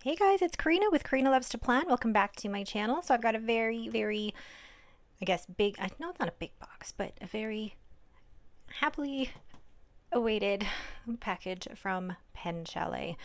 Hey guys, it's Karina with Karina Loves to Plan. Welcome back to my channel. So I've got a very, I guess, big, no, it's not a big box, but a very happily awaited package from PenChalet.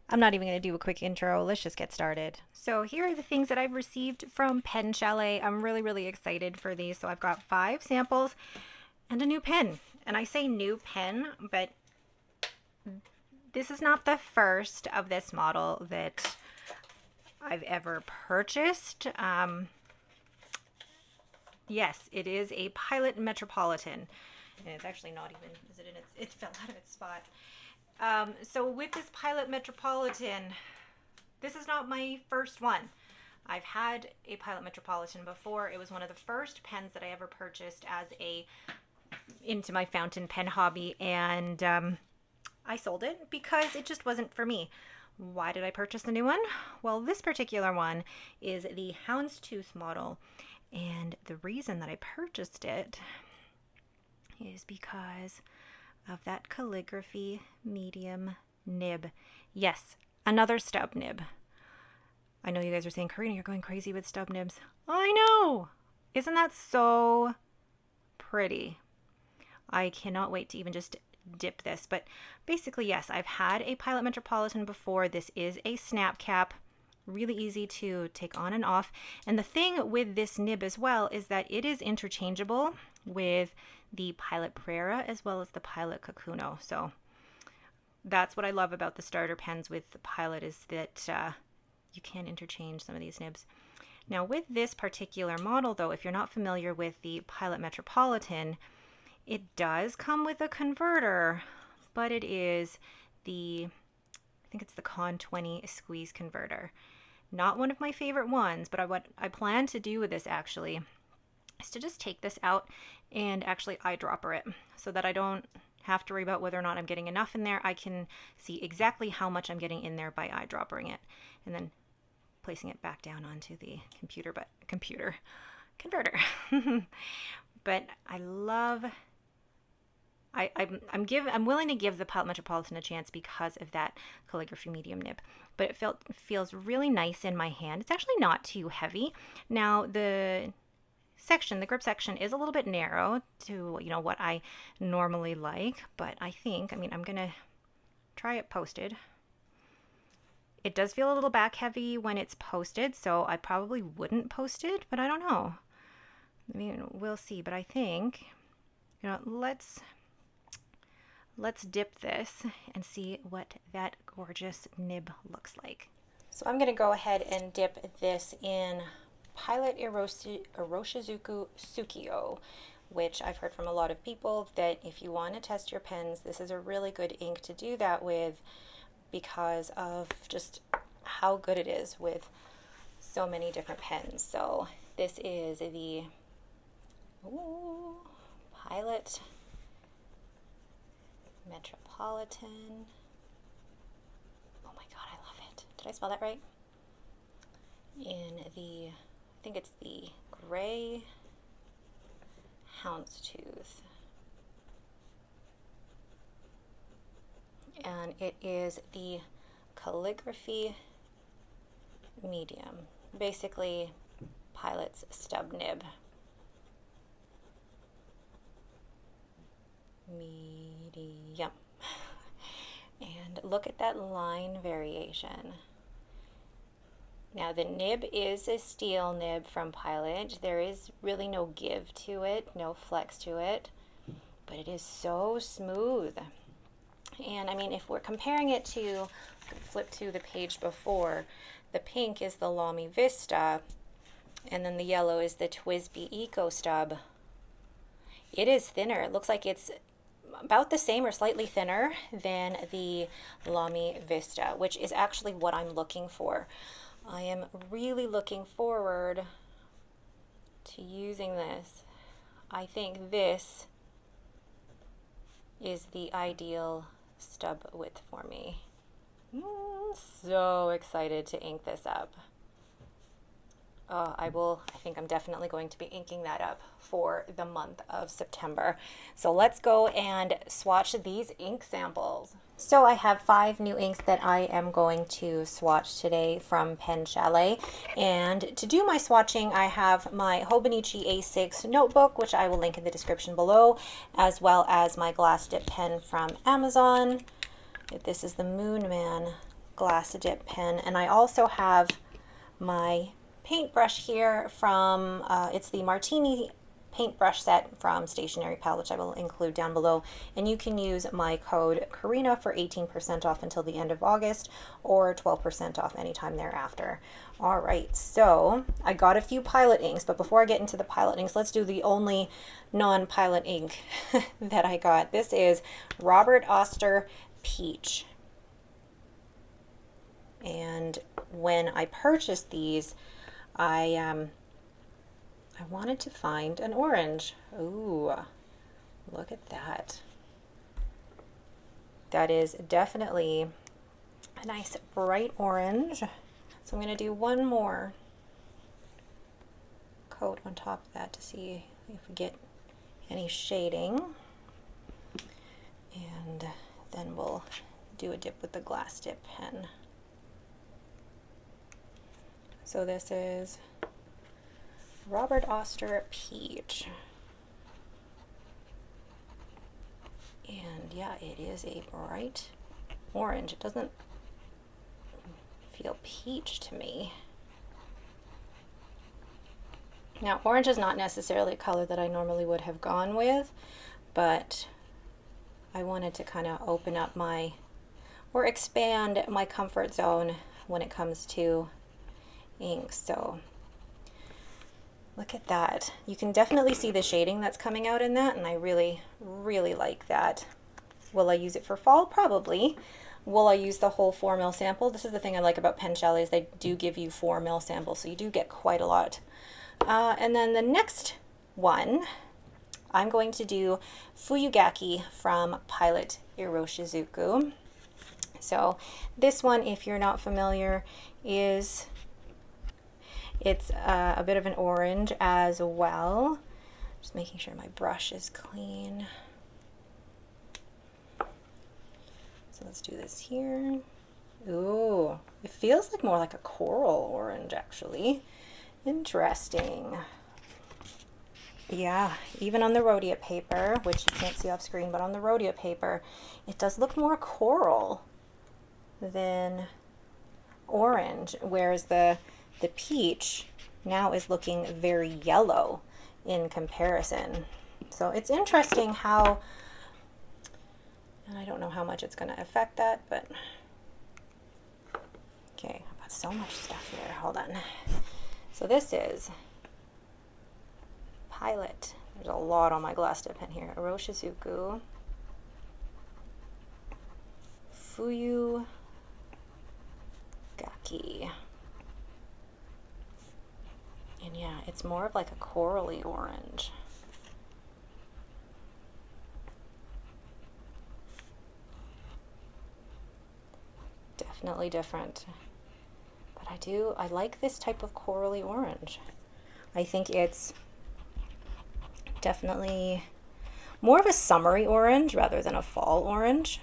I'm not even going to do a quick intro. Let's just get started. So here are the things that I've received from PenChalet. I'm really excited for these. So I've got 5 samples and a new pen. And I say new pen, but this is not the first of this model that I've ever purchased. Yes, it is a Pilot Metropolitan. And it's actually not even, is it in its, it fell out of its spot. So with this Pilot Metropolitan, this is not my first one. I've had a Pilot Metropolitan before. It was one of the first pens that I ever purchased as into my fountain pen hobby, and I sold it because it just wasn't for me. Why did I purchase the new one? Well, this particular one is the Houndstooth model, and the reason that I purchased it is because of that calligraphy medium nib. Yes, another stub nib. I know you guys are saying, Karina, you're going crazy with stub nibs. I know! Isn't that so pretty? I cannot wait to even just dip this. But basically, yes, I've had a Pilot Metropolitan before. This is a snap cap, really easy to take on and off. And the thing with this nib as well is that it is interchangeable with the Pilot Prera as well as the Pilot Kakuno. So that's what I love about the starter pens with the Pilot, is that you can interchange some of these nibs. Now with this particular model though, if you're not familiar with the Pilot Metropolitan, it does come with a converter, but it is I think it's the Con 20 squeeze converter. Not one of my favorite ones, but what I plan to do with this actually is to just take this out and actually eyedropper it so that I don't have to worry about whether or not I'm getting enough in there. I can see exactly how much I'm getting in there by eyedroppering it and then placing it back down onto the converter. But I love, I'm willing to give the Pilot Metropolitan a chance because of that calligraphy medium nib. But it feels really nice in my hand. It's actually not too heavy. Now the grip section is a little bit narrow to what I normally like, but I'm gonna try it posted. It does feel a little back heavy when it's posted, so I probably wouldn't post it, but I don't know. We'll see. But I think let's dip this and see what that gorgeous nib looks like. So I'm going to go ahead and dip this in Pilot Iroshizuku Tsukio, which I've heard from a lot of people that if you want to test your pens, this is a really good ink to do that with because of just how good it is with so many different pens. So this is the Pilot Metropolitan. Oh my god, I love it. Did I spell that right? I think it's the gray Houndstooth. And it is the calligraphy medium. Basically, Pilot's stub nib. Medium. And look at that line variation. Now the nib is a steel nib from Pilot. There is really no give to it, no flex to it, but it is so smooth. And if we're comparing it to, flip to the page before, the pink is the Lamy Vista, and then the yellow is the TWSBI Eco Stub. It is thinner. It looks like it's about the same or slightly thinner than the Lamy Vista, which is actually what I'm looking for. I am really looking forward to using this. I think this is the ideal stub width for me. So excited to ink this up. I think I'm definitely going to be inking that up for the month of September. So let's go and swatch these ink samples. So I have 5 new inks that I am going to swatch today from PenChalet. And to do my swatching, I have my Hobonichi A6 notebook, which I will link in the description below, as well as my glass dip pen from Amazon. This is the Moon Man glass dip pen. And I also have my paintbrush here from, it's the Martini paintbrush set from Stationery Pal, which I will include down below. And you can use my code Karina for 18% off until the end of August, or 12% off anytime thereafter. All right, so I got a few Pilot inks, but before I get into the Pilot inks, let's do the only non-Pilot ink that I got. This is Robert Oster Peach. And when I purchased these, I wanted to find an orange. Ooh, look at that. That is definitely a nice bright orange. So I'm going to do one more coat on top of that to see if we get any shading. And then we'll do a dip with the glass dip pen. So this is Robert Oster Peach. And yeah, it is a bright orange. It doesn't feel peach to me. Now, orange is not necessarily a color that I normally would have gone with, but I wanted to kind of open up my, or expand my comfort zone when it comes to inks. So look at that. You can definitely see the shading that's coming out in that, and I really, really like that. Will I use it for fall? Probably. Will I use the whole 4 ml sample? This is the thing I like about PenChalet, is they do give you 4 ml samples, so you do get quite a lot. And then the next one, I'm going to do Fuyugaki from Pilot Iroshizuku. So this one, if you're not familiar, it's a bit of an orange as well. Just making sure my brush is clean. So let's do this here. Ooh, it feels like more like a coral orange actually. Interesting. Yeah, even on the rhodia paper, which you can't see off screen, but on the rhodia paper, it does look more coral than orange, whereas the peach now is looking very yellow in comparison. So it's interesting how, and I don't know how much it's going to affect that, but okay, I've got so much stuff here. Hold on. So this is Pilot. There's a lot on my glass dip pen here. Iroshizuku Fuyugaki. And yeah, it's more of like a corally orange. Definitely different. But I like this type of corally orange. I think it's definitely more of a summery orange rather than a fall orange.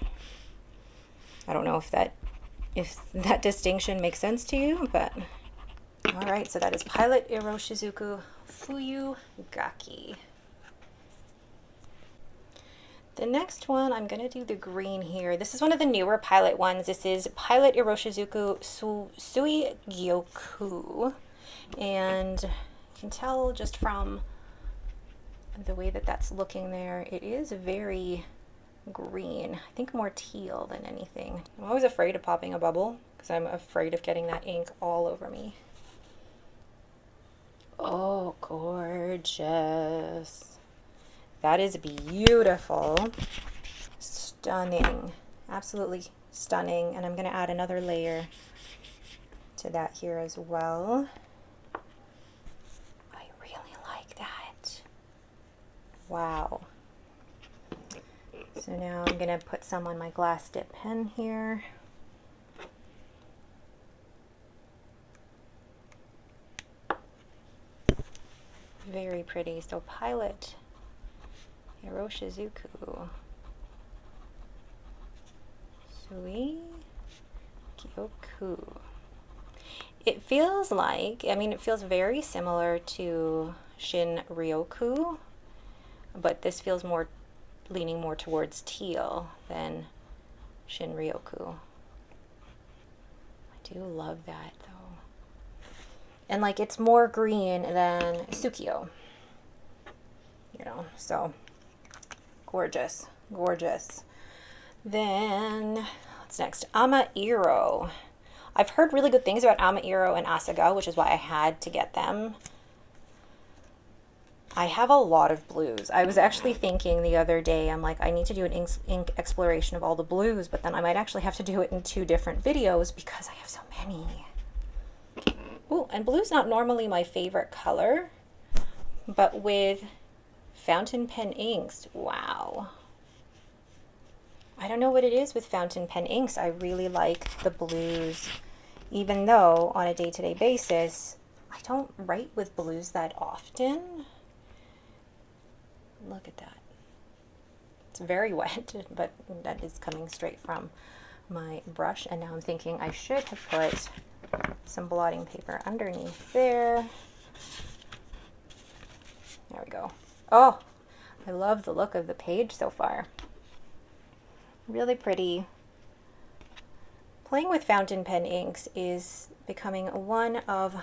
I don't know if that distinction makes sense to you, but all right, so that is Pilot Iroshizuku Fuyugaki. The next one, I'm going to do the green here. This is one of the newer Pilot ones. This is Pilot Iroshizuku Suigyoku. And you can tell just from the way that that's looking there, it is very green. I think more teal than anything. I'm always afraid of popping a bubble because I'm afraid of getting that ink all over me. Oh, gorgeous. That is beautiful. Stunning. Absolutely stunning. And I'm going to add another layer to that here as well. I really like that. Wow. So now I'm going to put some on my glass dip pen here. Very pretty. So Pilot Iroshizuku. Sui Kyoku. It feels like, I mean, it feels very similar to Shin Ryoku, but this feels more leaning more towards teal than Shin Ryoku. I do love that though. And like it's more green than Tsukio. You know, so gorgeous, gorgeous. Then what's next? Amairo. I've heard really good things about Amairo and Asagao, which is why I had to get them. I have a lot of blues. I was actually thinking the other day, I'm like, I need to do an ink exploration of all the blues, but then I might actually have to do it in 2 different videos because I have so many. Ooh, and blue's not normally my favorite color, but with fountain pen inks, wow. I don't know what it is with fountain pen inks. I really like the blues, even though on a day-to-day basis, I don't write with blues that often. Look at that. It's very wet, but that is coming straight from my brush. And now I'm thinking I should have put some blotting paper underneath there. There we go. Oh, I love the look of the page so far. Really pretty. Playing with fountain pen inks is becoming one of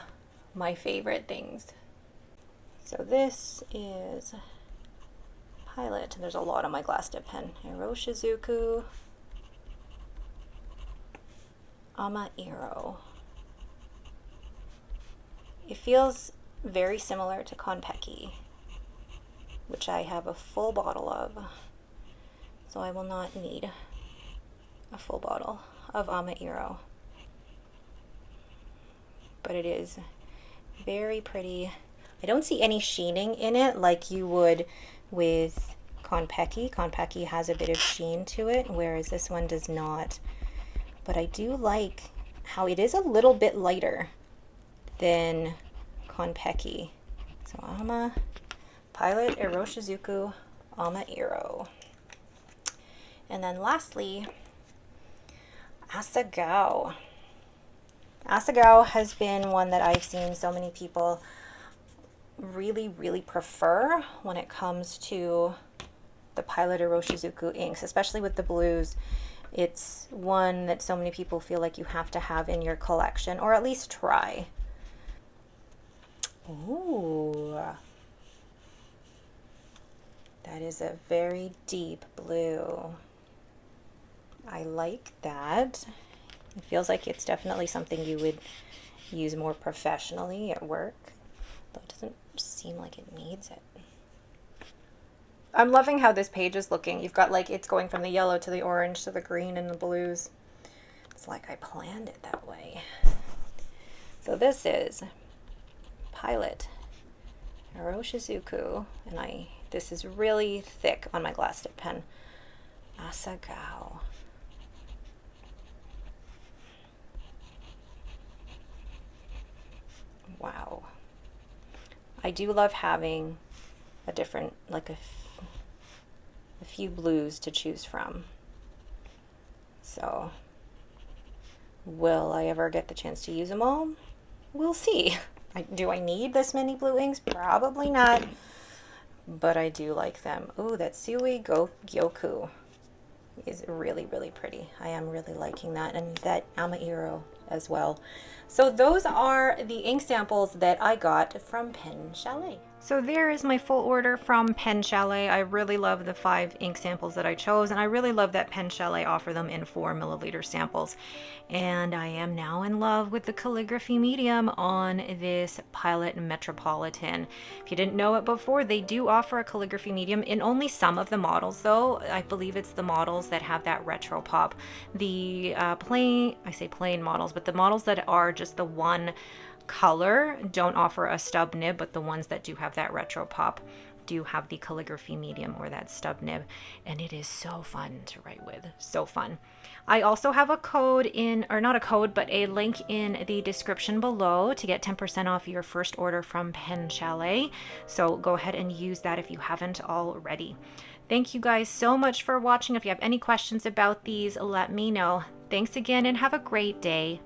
my favorite things. So this is Pilot. There's a lot on my glass tip pen. Iroshizuku Amairo. It feels very similar to Konpeki, which I have a full bottle of. So I will not need a full bottle of Amairo. But it is very pretty. I don't see any sheening in it like you would with Konpeki. Konpeki has a bit of sheen to it, whereas this one does not. But I do like how it is a little bit lighter than Konpeki. So Pilot Iroshizuku Amairo. And then lastly, Asagao. Asagao has been one that I've seen so many people really, really prefer when it comes to the Pilot Iroshizuku inks, especially with the blues. It's one that so many people feel like you have to have in your collection, or at least try. Ooh. That is a very deep blue. I like that. It feels like it's definitely something you would use more professionally at work, though it doesn't seem like it needs it. I'm loving how this page is looking. You've got like, it's going from the yellow to the orange to the green and the blues. It's like I planned it that way. So this is Pilot Iroshizuku, and this is really thick on my glass tip pen. Asagao. Wow. I do love having a different, like a few blues to choose from. So, will I ever get the chance to use them all? We'll see. Do I need this many blue inks? Probably not. But I do like them. Ooh, that Sui Gyoku is really, really pretty. I am really liking that. And that Amairo as well. So those are the ink samples that I got from PenChalet. So there is my full order from PenChalet. I really love the 5 ink samples that I chose, and I really love that PenChalet offer them in 4 milliliter samples. And I am now in love with the calligraphy medium on this Pilot Metropolitan. If you didn't know it before, they do offer a calligraphy medium in only some of the models though. I believe it's the models that have that retro pop. The plain models, but the models that are just the one color don't offer a stub nib, but the ones that do have that retro pop do have the calligraphy medium or that stub nib, and it is so fun to write with, so fun. I also have a code in, or not a code, but a link in the description below to get 10% off your first order from PenChalet. So go ahead and use that if you haven't already. Thank you guys so much for watching. If you have any questions about these, let me know. Thanks again and have a great day.